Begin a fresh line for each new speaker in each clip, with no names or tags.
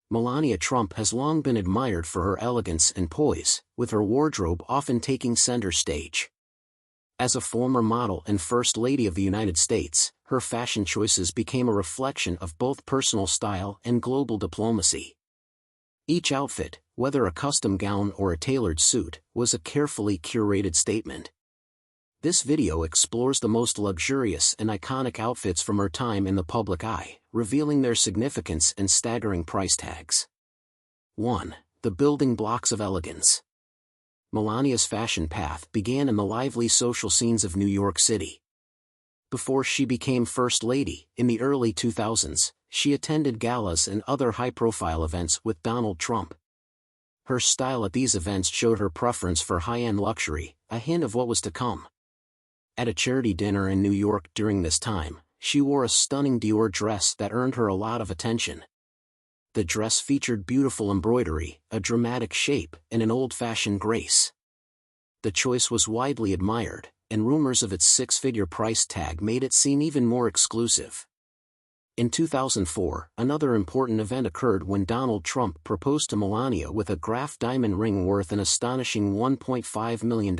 Melania Trump has long been admired for her elegance and poise, with her wardrobe often taking center stage. As a former model and First Lady of the United States, her fashion choices became a reflection of both personal style and global diplomacy. Each outfit, whether a custom gown or a tailored suit, was a carefully curated statement. This video explores the most luxurious and iconic outfits from her time in the public eye, revealing their significance and staggering price tags. 1. The building blocks of elegance. Melania's fashion path began in the lively social scenes of New York City. Before she became First Lady, in the early 2000s, she attended galas and other high-profile events with Donald Trump. Her style at these events showed her preference for high-end luxury, a hint of what was to come. At a charity dinner in New York during this time, she wore a stunning Dior dress that earned her a lot of attention. The dress featured beautiful embroidery, a dramatic shape, and an old-fashioned grace. The choice was widely admired, and rumors of its six-figure price tag made it seem even more exclusive. In 2004, another important event occurred when Donald Trump proposed to Melania with a Graf diamond ring worth an astonishing $1.5 million.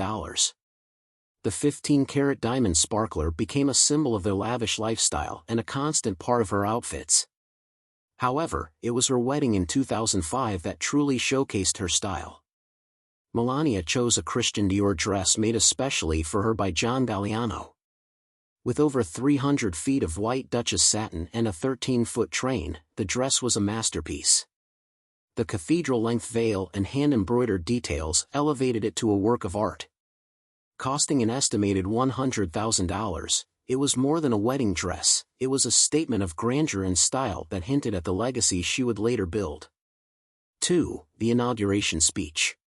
The 15-carat diamond sparkler became a symbol of their lavish lifestyle and a constant part of her outfits. However, it was her wedding in 2005 that truly showcased her style. Melania chose a Christian Dior dress made especially for her by John Galliano. With over 300 feet of white Duchess satin and a 13-foot train, the dress was a masterpiece. The cathedral-length veil and hand-embroidered details elevated it to a work of art. Costing an estimated $100,000, it was more than a wedding dress, it was a statement of grandeur and style that hinted at the legacy she would later build. 2. The inauguration speech.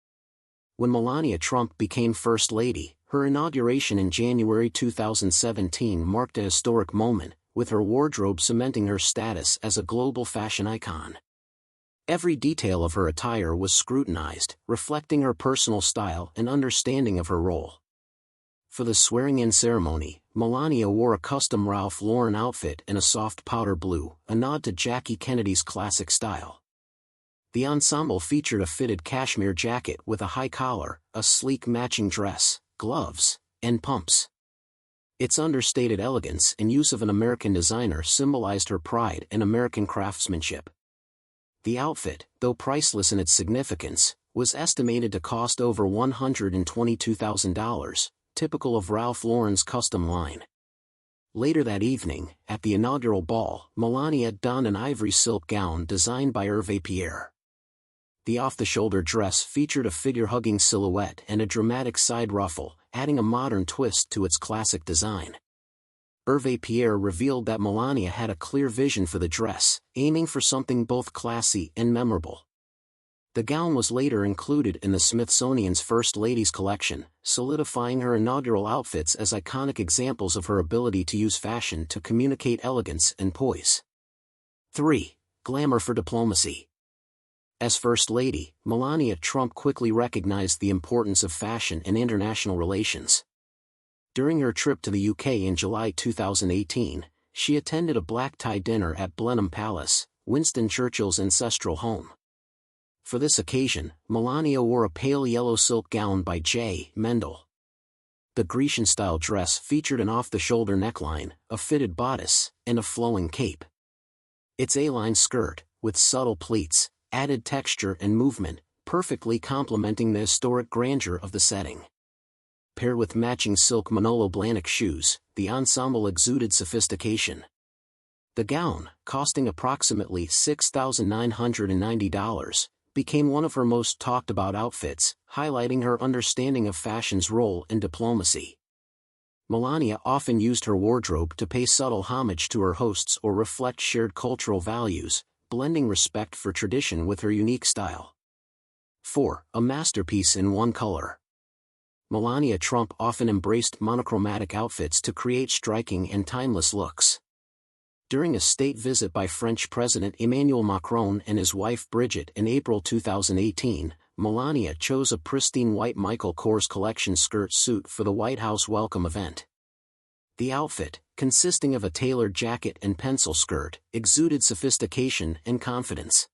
When Melania Trump became First Lady, her inauguration in January 2017 marked a historic moment, with her wardrobe cementing her status as a global fashion icon. Every detail of her attire was scrutinized, reflecting her personal style and understanding of her role. For the swearing-in ceremony, Melania wore a custom Ralph Lauren outfit in a soft powder blue, a nod to Jackie Kennedy's classic style. The ensemble featured a fitted cashmere jacket with a high collar, a sleek matching dress, gloves, and pumps. Its understated elegance and use of an American designer symbolized her pride in American craftsmanship. The outfit, though priceless in its significance, was estimated to cost over $122,000, typical of Ralph Lauren's custom line. Later that evening, at the inaugural ball, Melania donned an ivory silk gown designed by Hervé Pierre. The off-the-shoulder dress featured a figure-hugging silhouette and a dramatic side ruffle, adding a modern twist to its classic design. Hervé Pierre revealed that Melania had a clear vision for the dress, aiming for something both classy and memorable. The gown was later included in the Smithsonian's First Ladies collection, solidifying her inaugural outfits as iconic examples of her ability to use fashion to communicate elegance and poise. 3. Glamour for diplomacy. As First Lady, Melania Trump quickly recognized the importance of fashion in international relations. During her trip to the UK in July 2018, she attended a black-tie dinner at Blenheim Palace, Winston Churchill's ancestral home. For this occasion, Melania wore a pale yellow silk gown by J. Mendel. The Grecian-style dress featured an off-the-shoulder neckline, a fitted bodice, and a flowing cape. Its A-line skirt, with subtle pleats, added texture and movement, perfectly complementing the historic grandeur of the setting. Paired with matching silk Manolo Blahnik shoes, the ensemble exuded sophistication. The gown, costing approximately $6,990, became one of her most talked-about outfits, highlighting her understanding of fashion's role in diplomacy. Melania often used her wardrobe to pay subtle homage to her hosts or reflect shared cultural values, blending respect for tradition with her unique style. 4. A masterpiece in one color. Melania Trump often embraced monochromatic outfits to create striking and timeless looks. During a state visit by French President Emmanuel Macron and his wife Brigitte in April 2018, Melania chose a pristine white Michael Kors collection skirt suit for the White House welcome event. The outfit, consisting of a tailored jacket and pencil skirt, exuded sophistication and confidence.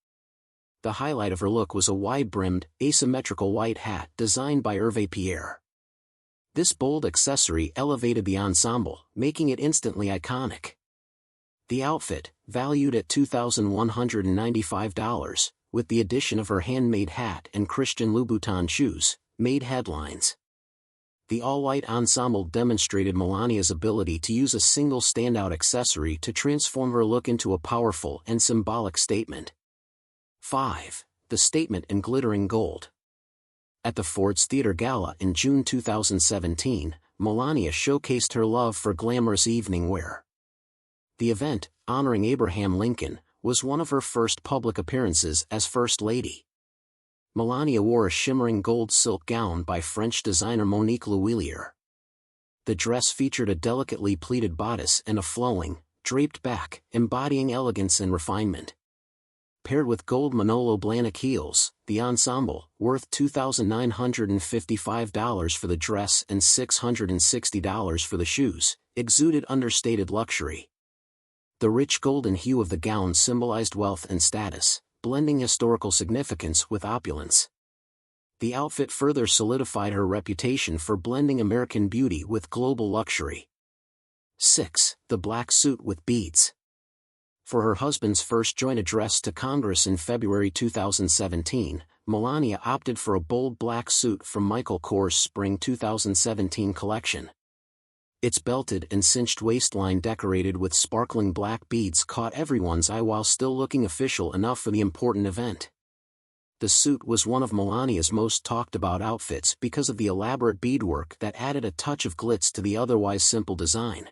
the highlight of her look was a wide-brimmed, asymmetrical white hat designed by Hervé Pierre. This bold accessory elevated the ensemble, making it instantly iconic. The outfit, valued at $2,195, with the addition of her handmade hat and Christian Louboutin shoes, made headlines. The all-white ensemble demonstrated Melania's ability to use a single standout accessory to transform her look into a powerful and symbolic statement. 5. The statement in glittering gold. At the Ford's Theatre Gala in June 2017, Melania showcased her love for glamorous evening wear. The event, honoring Abraham Lincoln, was one of her first public appearances as First Lady. Melania wore a shimmering gold silk gown by French designer Monique Lhuillier. The dress featured a delicately pleated bodice and a flowing, draped back, embodying elegance and refinement. Paired with gold Manolo Blahnik heels, the ensemble, worth $2,955 for the dress and $660 for the shoes, exuded understated luxury. The rich golden hue of the gown symbolized wealth and status, blending historical significance with opulence. The outfit further solidified her reputation for blending American beauty with global luxury. 6. The black suit with beads. For her husband's first joint address to Congress in February 2017, Melania opted for a bold black suit from Michael Kors' Spring 2017 collection. Its belted and cinched waistline decorated with sparkling black beads caught everyone's eye while still looking official enough for the important event. The suit was one of Melania's most talked about outfits because of the elaborate beadwork that added a touch of glitz to the otherwise simple design.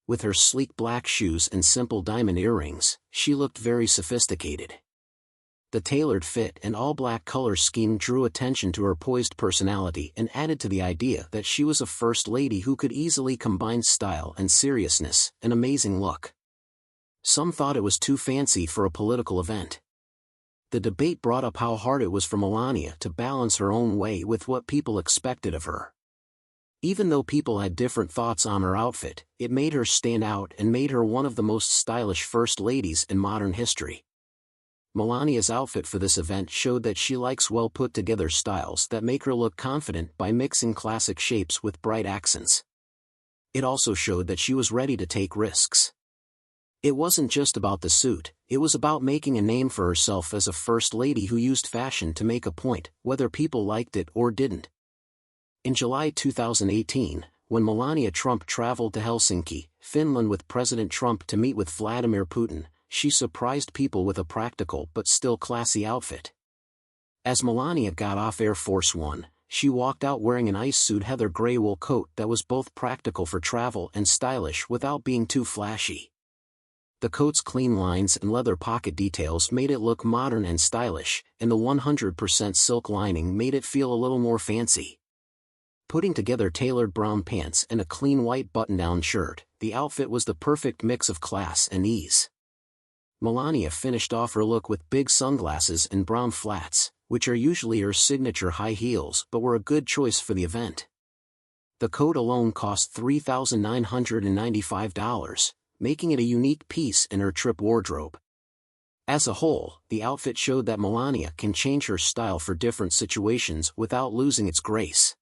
With her sleek black shoes and simple diamond earrings, she looked very sophisticated. The tailored fit and all-black color scheme drew attention to her poised personality and added to the idea that she was a first lady who could easily combine style and seriousness, an amazing look. Some thought it was too fancy for a political event. The debate brought up how hard it was for Melania to balance her own way with what people expected of her. Even though people had different thoughts on her outfit, it made her stand out and made her one of the most stylish first ladies in modern history. Melania's outfit for this event showed that she likes well-put-together styles that make her look confident by mixing classic shapes with bright accents. It also showed that she was ready to take risks. It wasn't just about the suit, it was about making a name for herself as a first lady who used fashion to make a point, whether people liked it or didn't. In July 2018, when Melania Trump traveled to Helsinki, Finland with President Trump to meet with Vladimir Putin, she surprised people with a practical but still classy outfit. As Melania got off Air Force One, she walked out wearing an ice-suit heather gray wool coat that was both practical for travel and stylish without being too flashy. The coat's clean lines and leather pocket details made it look modern and stylish, and the 100% silk lining made it feel a little more fancy. Putting together tailored brown pants and a clean white button-down shirt, the outfit was the perfect mix of class and ease. Melania finished off her look with big sunglasses and brown flats, which are usually her signature high heels but were a good choice for the event. The coat alone cost $3,995, making it a unique piece in her trip wardrobe. As a whole, the outfit showed that Melania can change her style for different situations without losing its grace.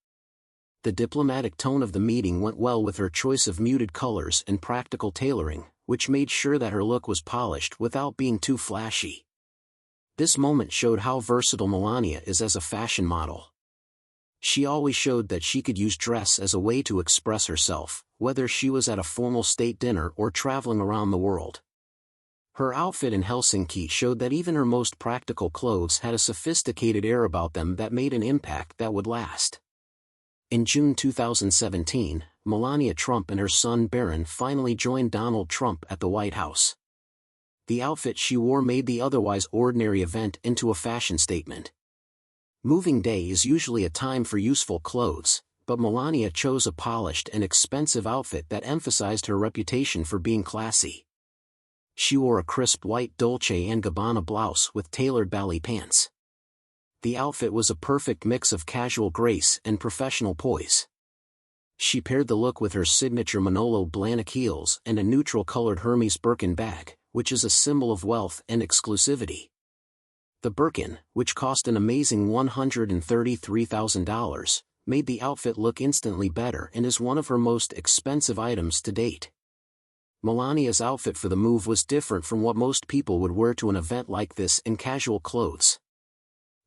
The diplomatic tone of the meeting went well with her choice of muted colors and practical tailoring, which made sure that her look was polished without being too flashy. This moment showed how versatile Melania is as a fashion model. She always showed that she could use dress as a way to express herself, whether she was at a formal state dinner or traveling around the world. Her outfit in Helsinki showed that even her most practical clothes had a sophisticated air about them that made an impact that would last. In June 2017, Melania Trump and her son Barron finally joined Donald Trump at the White House. The outfit she wore made the otherwise ordinary event into a fashion statement. Moving day is usually a time for useful clothes, but Melania chose a polished and expensive outfit that emphasized her reputation for being classy. She wore a crisp white Dolce & Gabbana blouse with tailored ballet pants. The outfit was a perfect mix of casual grace and professional poise. She paired the look with her signature Manolo Blahnik heels and a neutral-colored Hermes Birkin bag, which is a symbol of wealth and exclusivity. The Birkin, which cost an amazing $133,000, made the outfit look instantly better and is one of her most expensive items to date. Melania's outfit for the move was different from what most people would wear to an event like this in casual clothes.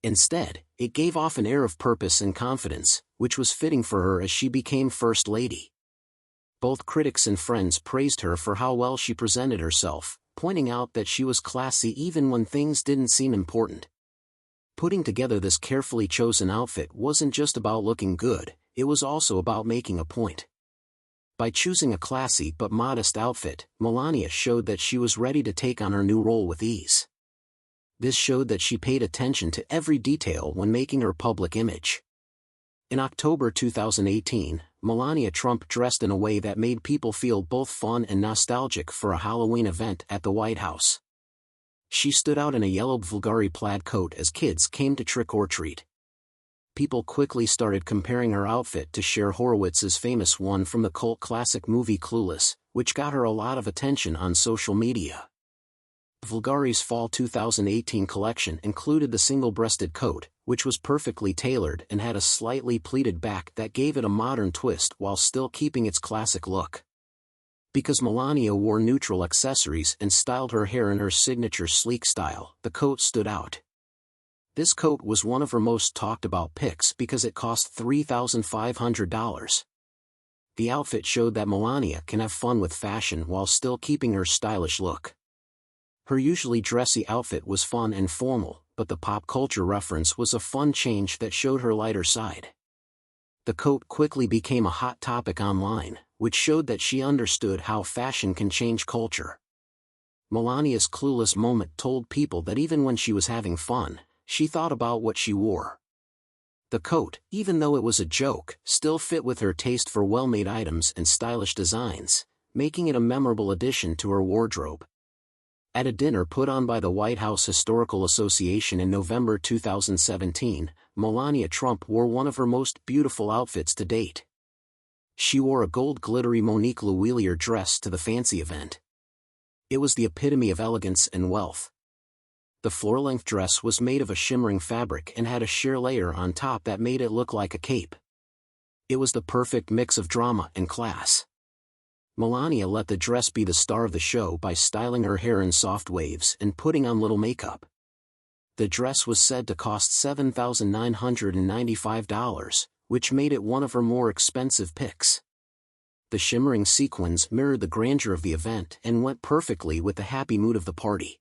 Instead, it gave off an air of purpose and confidence, which was fitting for her as she became First Lady. Both critics and friends praised her for how well she presented herself, pointing out that she was classy even when things didn't seem important. Putting together this carefully chosen outfit wasn't just about looking good, it was also about making a point. By choosing a classy but modest outfit, Melania showed that she was ready to take on her new role with ease. This showed that she paid attention to every detail when making her public image. In October 2018, Melania Trump dressed in a way that made people feel both fun and nostalgic for a Halloween event at the White House. She stood out in a yellow Bulgari plaid coat as kids came to trick-or-treat. People quickly started comparing her outfit to Cher Horowitz's famous one from the cult classic movie Clueless, which got her a lot of attention on social media. Bulgari's fall 2018 collection included the single-breasted coat, which was perfectly tailored and had a slightly pleated back that gave it a modern twist while still keeping its classic look. Because Melania wore neutral accessories and styled her hair in her signature sleek style, the coat stood out. This coat was one of her most talked about picks because it cost $3,500. The outfit showed that Melania can have fun with fashion while still keeping her stylish look. Her usually dressy outfit was fun and formal, but the pop culture reference was a fun change that showed her lighter side. The coat quickly became a hot topic online, which showed that she understood how fashion can change culture. Melania's clueless moment told people that even when she was having fun, she thought about what she wore. The coat, even though it was a joke, still fit with her taste for well-made items and stylish designs, making it a memorable addition to her wardrobe. At a dinner put on by the White House Historical Association in November 2017, Melania Trump wore one of her most beautiful outfits to date. She wore a gold glittery Monique Lhuillier dress to the fancy event. It was the epitome of elegance and wealth. The floor-length dress was made of a shimmering fabric and had a sheer layer on top that made it look like a cape. It was the perfect mix of drama and class. Melania let the dress be the star of the show by styling her hair in soft waves and putting on little makeup. The dress was said to cost $7,995, which made it one of her more expensive picks. The shimmering sequins mirrored the grandeur of the event and went perfectly with the happy mood of the party.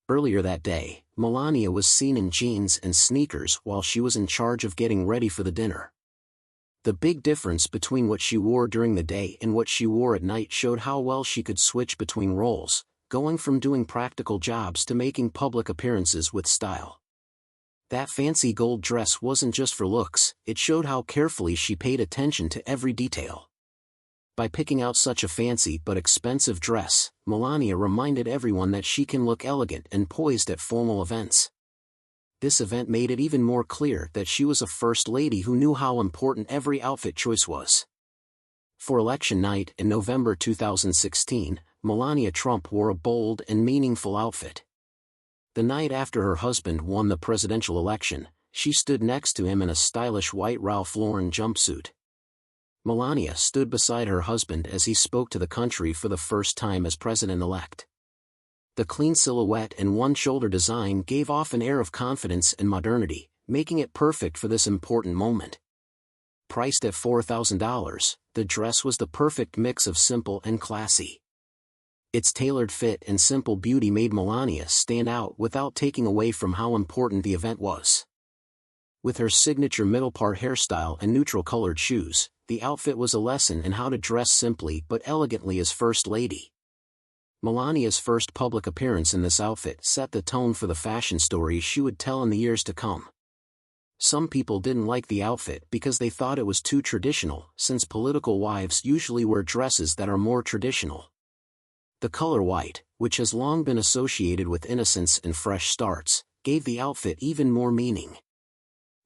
Earlier that day, Melania was seen in jeans and sneakers while she was in charge of getting ready for the dinner. The big difference between what she wore during the day and what she wore at night showed how well she could switch between roles, going from doing practical jobs to making public appearances with style. That fancy gold dress wasn't just for looks, it showed how carefully she paid attention to every detail. By picking out such a fancy but expensive dress, Melania reminded everyone that she can look elegant and poised at formal events. This event made it even more clear that she was a first lady who knew how important every outfit choice was. For election night in November 2016, Melania Trump wore a bold and meaningful outfit. The night after her husband won the presidential election, she stood next to him in a stylish white Ralph Lauren jumpsuit. Melania stood beside her husband as he spoke to the country for the first time as president-elect. The clean silhouette and one-shoulder design gave off an air of confidence and modernity, making it perfect for this important moment. Priced at $4,000, the dress was the perfect mix of simple and classy. Its tailored fit and simple beauty made Melania stand out without taking away from how important the event was. With her signature middle-part hairstyle and neutral-colored shoes, the outfit was a lesson in how to dress simply but elegantly as First Lady. Melania's first public appearance in this outfit set the tone for the fashion story she would tell in the years to come. Some people didn't like the outfit because they thought it was too traditional, since political wives usually wear dresses that are more traditional. The color white, which has long been associated with innocence and fresh starts, gave the outfit even more meaning.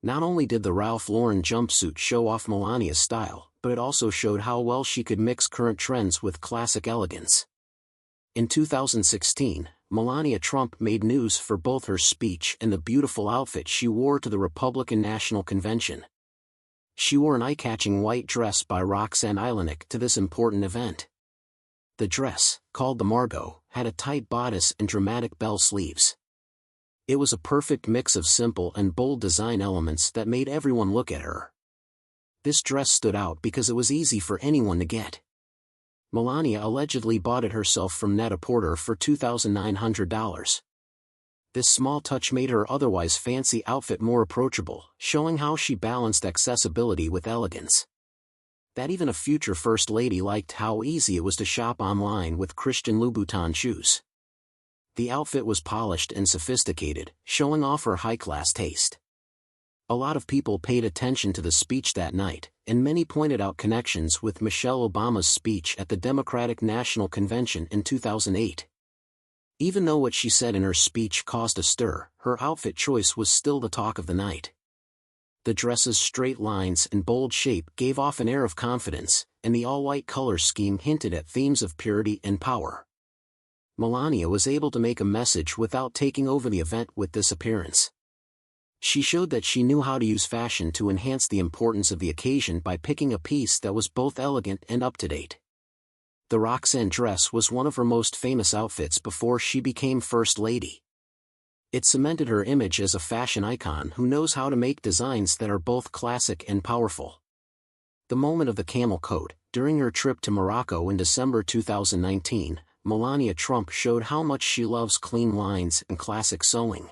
Not only did the Ralph Lauren jumpsuit show off Melania's style, but it also showed how well she could mix current trends with classic elegance. In 2016, Melania Trump made news for both her speech and the beautiful outfit she wore to the Republican National Convention. She wore an eye-catching white dress by Roxanne Eilenick to this important event. The dress, called the Margot, had a tight bodice and dramatic bell sleeves. It was a perfect mix of simple and bold design elements that made everyone look at her. This dress stood out because it was easy for anyone to get. Melania allegedly bought it herself from Net-a-Porter for $2,900. This small touch made her otherwise fancy outfit more approachable, showing how she balanced accessibility with elegance. That even a future First Lady liked how easy it was to shop online with Christian Louboutin shoes. The outfit was polished and sophisticated, showing off her high-class taste. A lot of people paid attention to the speech that night, and many pointed out connections with Michelle Obama's speech at the Democratic National Convention in 2008. Even though what she said in her speech caused a stir, her outfit choice was still the talk of the night. The dress's straight lines and bold shape gave off an air of confidence, and the all-white color scheme hinted at themes of purity and power. Melania was able to make a message without taking over the event with this appearance. She showed that she knew how to use fashion to enhance the importance of the occasion by picking a piece that was both elegant and up-to-date. The Roxanne dress was one of her most famous outfits before she became First Lady. It cemented her image as a fashion icon who knows how to make designs that are both classic and powerful. The moment of the camel coat. During her trip to Morocco in December 2019, Melania Trump showed how much she loves clean lines and classic sewing.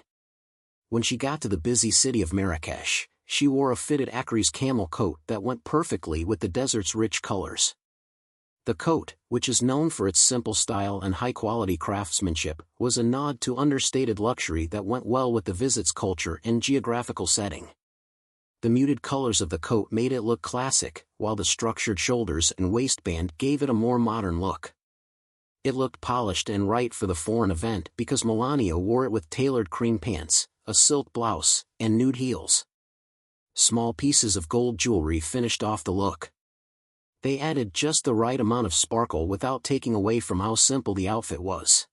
When she got to the busy city of Marrakesh, she wore a fitted Acry's camel coat that went perfectly with the desert's rich colors. The coat, which is known for its simple style and high-quality craftsmanship, was a nod to understated luxury that went well with the visit's culture and geographical setting. The muted colors of the coat made it look classic, while the structured shoulders and waistband gave it a more modern look. It looked polished and right for the foreign event because Melania wore it with tailored cream pants, a silk blouse, and nude heels. Small pieces of gold jewelry finished off the look. They added just the right amount of sparkle without taking away from how simple the outfit was.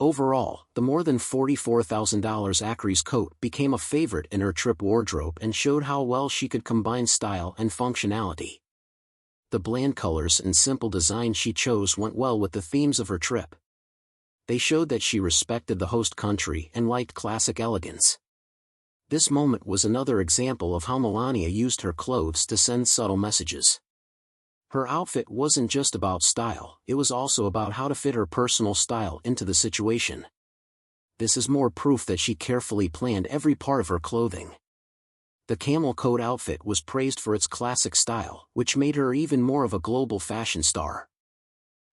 Overall, the more than $44,000 Acry's coat became a favorite in her trip wardrobe and showed how well she could combine style and functionality. The bland colors and simple design she chose went well with the themes of her trip. They showed that she respected the host country and liked classic elegance. This moment was another example of how Melania used her clothes to send subtle messages. Her outfit wasn't just about style, it was also about how to fit her personal style into the situation. This is more proof that she carefully planned every part of her clothing. The camel coat outfit was praised for its classic style, which made her even more of a global fashion star.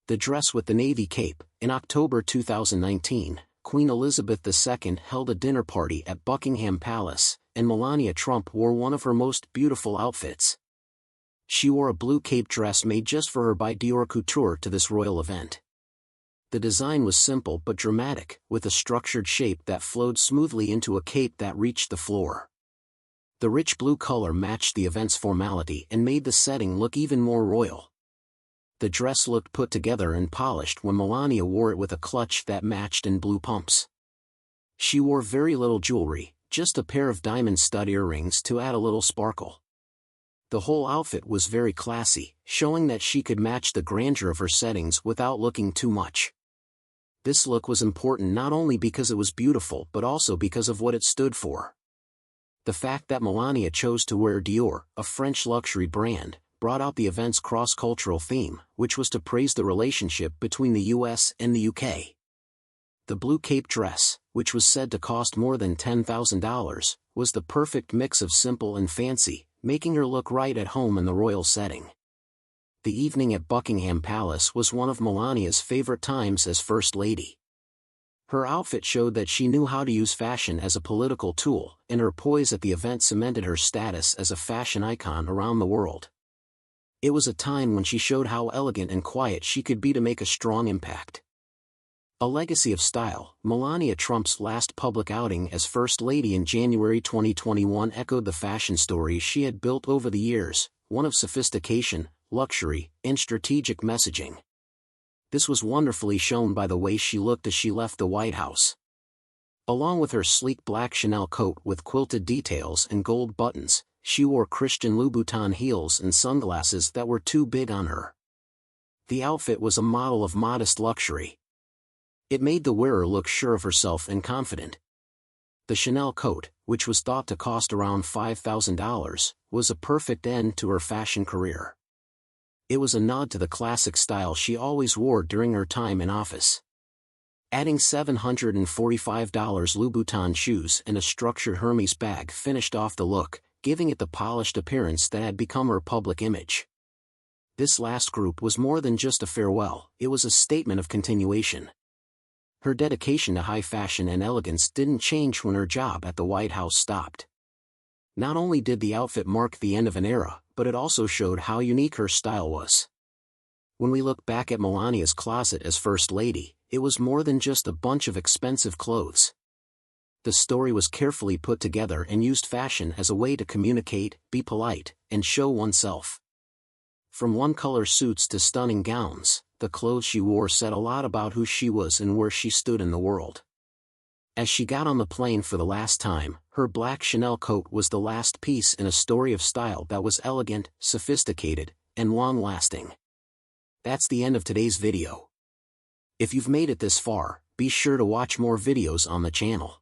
The dress with the navy cape. In October 2019, Queen Elizabeth II held a dinner party at Buckingham Palace, and Melania Trump wore one of her most beautiful outfits. She wore a blue cape dress made just for her by Couture to this royal event. The design was simple but dramatic, with a structured shape that flowed smoothly into a cape that reached the floor. The rich blue color matched the event's formality and made the setting look even more royal. The dress looked put together and polished when Melania wore it with a clutch that matched and blue pumps. She wore very little jewelry, just a pair of diamond stud earrings to add a little sparkle. The whole outfit was very classy, showing that she could match the grandeur of her settings without looking too much. This look was important not only because it was beautiful but also because of what it stood for. The fact that Melania chose to wear Dior, a French luxury brand, brought out the event's cross-cultural theme, which was to praise the relationship between the US and the UK. The blue cape dress, which was said to cost more than $10,000, was the perfect mix of simple and fancy, making her look right at home in the royal setting. The evening at Buckingham Palace was one of Melania's favorite times as First Lady. Her outfit showed that she knew how to use fashion as a political tool, and her poise at the event cemented her status as a fashion icon around the world. It was a time when she showed how elegant and quiet she could be to make a strong impact. A legacy of style. Melania Trump's last public outing as First Lady in January 2021 echoed the fashion stories she had built over the years, one of sophistication, luxury, and strategic messaging. This was wonderfully shown by the way she looked as she left the White House. Along with her sleek black Chanel coat with quilted details and gold buttons, she wore Christian Louboutin heels and sunglasses that were too big on her. The outfit was a model of modest luxury. It made the wearer look sure of herself and confident. The Chanel coat, which was thought to cost around $5,000, was a perfect end to her fashion career. It was a nod to the classic style she always wore during her time in office. Adding $745 Louboutin shoes and a structured Hermes bag finished off the look, giving it the polished appearance that had become her public image. This last group was more than just a farewell, it was a statement of continuation. Her dedication to high fashion and elegance didn't change when her job at the White House stopped. Not only did the outfit mark the end of an era, but it also showed how unique her style was. When we look back at Melania's closet as First Lady, it was more than just a bunch of expensive clothes. The story was carefully put together and used fashion as a way to communicate, be polite, and show oneself. From one-color suits to stunning gowns, the clothes she wore said a lot about who she was and where she stood in the world. As she got on the plane for the last time, her black Chanel coat was the last piece in a story of style that was elegant, sophisticated, and long-lasting. That's the end of today's video. If you've made it this far, be sure to watch more videos on the channel.